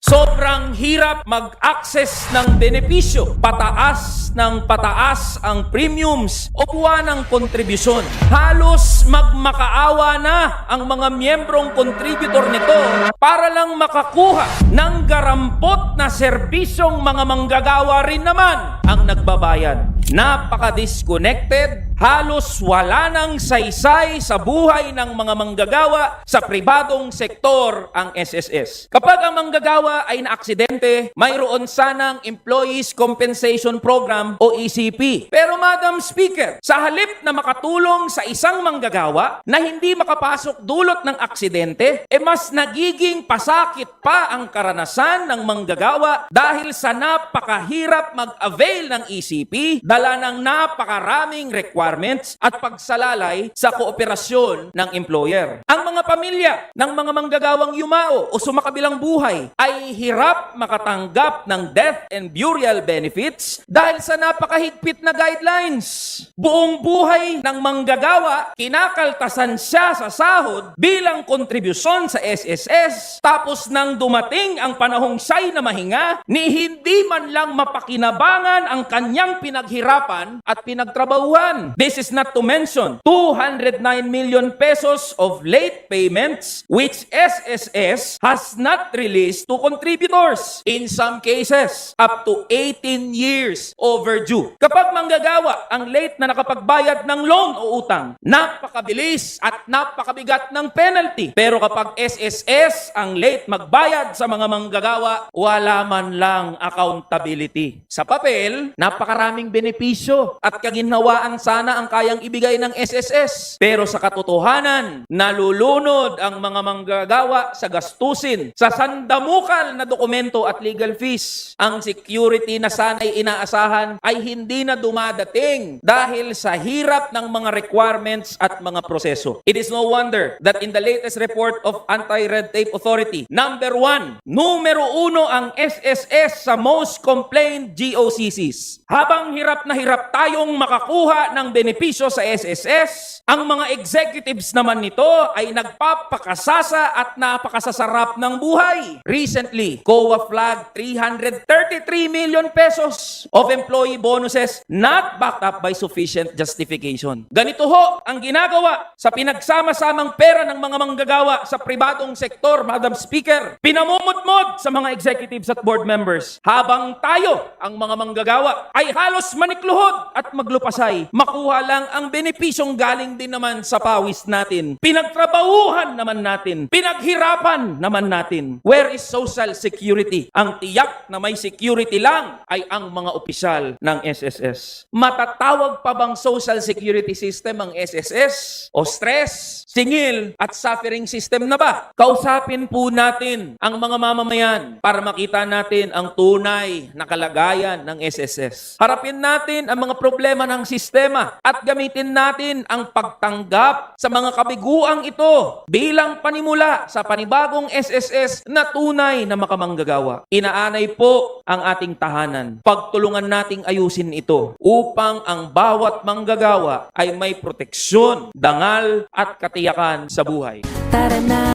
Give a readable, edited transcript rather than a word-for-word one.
Sobrang hirap mag-access ng benepisyo. Pataas ng pataas ang premiums o buwan ng kontribusyon. Halos magmakaawa na ang mga miyembrong contributor nito para lang makakuha ng garampot na serbisyong mga manggagawa rin naman ang nagbabayad. Napaka-disconnected, halos wala nang saysay sa buhay ng mga manggagawa sa pribadong sektor ang SSS. Kapag ang manggagawa ay naaksidente, mayroon sanang Employees Compensation Program o ECP. Pero Madam Speaker, sa halip na makatulong sa isang manggagawa na hindi makapasok dulot ng aksidente, mas nagiging pasakit pa ang karanasan ng manggagawa dahil sa napakahirap mag-avail ng ECP, dala ng napakaraming requirements at pagsalalay sa kooperasyon ng employer. Ang mga pamilya ng mga manggagawang yumao o sumakabilang buhay ay hirap makatanggap ng death and burial benefits dahil sa napakahigpit na guidelines. Buong buhay ng manggagawa, kinakaltasan siya sa sahod bilang kontribusyon sa SSS, tapos nang dumating ang panahong siya'y na mahinga, ni hindi man lang mapakinabangan ang kanyang pinaghirapan at pinagtrabahuhan. This is not to mention 209 million pesos of late payments which SSS has not released to contributors. In some cases, up to 18 years overdue. Kapag manggagawa ang late na nakapagbayad ng loan o utang, napakabilis at napakabigat ng penalty. Pero kapag SSS ang late magbayad sa mga manggagawa, wala man lang accountability. Sa papel, napakaraming benepisyo at kaginhawaan sana ang kayang ibigay ng SSS. Pero sa katotohanan, nalulunod ang mga manggagawa sa gastusin, sa sandamukal na dokumento at legal fees. Ang security na sana'y inaasahan ay hindi na dumadating dahil sa hirap ng mga requirements at mga proseso. It is no wonder that in the latest report of Anti-Red Tape Authority, numero 1 ang SSS sa most complained GOCCs. Habang hirap na hirap tayong makakuha ng benepisyo sa SSS, ang mga executives naman nito ay nagpapakasasa at napakasasarap ng buhay. Recently, COA flagged 333 million pesos of employee bonuses not backed up by sufficient justification. Ganito ho ang ginagawa sa pinagsama-samang pera ng mga manggagawa sa pribadong sektor, Madam Speaker. Pinamumutmod sa mga executives at board members. Habang tayo, ang mga manggagawa, ay halos manikluhod at maglupasay. Makuha lang ang benepisyong galing din naman sa pawis natin. Pinagtrabahuhan naman natin. Pinaghirapan naman natin. Where is social security? Ang tiyak na may security lang ay ang mga opisyal ng SSS. Matatawag pa bang social security system ang SSS? O stress, singil at suffering system na ba? Kausapin po natin ang mga mamamayan para makita natin ang tunay na kalagayan ng SSS. Harapin natin ang mga problema ng sistema at gamitin natin ang pagtanggap sa mga kabiguang ito bilang panimula sa panibagong SSS na tunay na makamanggagawa. Inaanay po ang ating tahanan. Pagtulungan nating ayusin ito upang ang bawat manggagawa ay may proteksyon, dangal at katiyakan sa buhay. Tara na.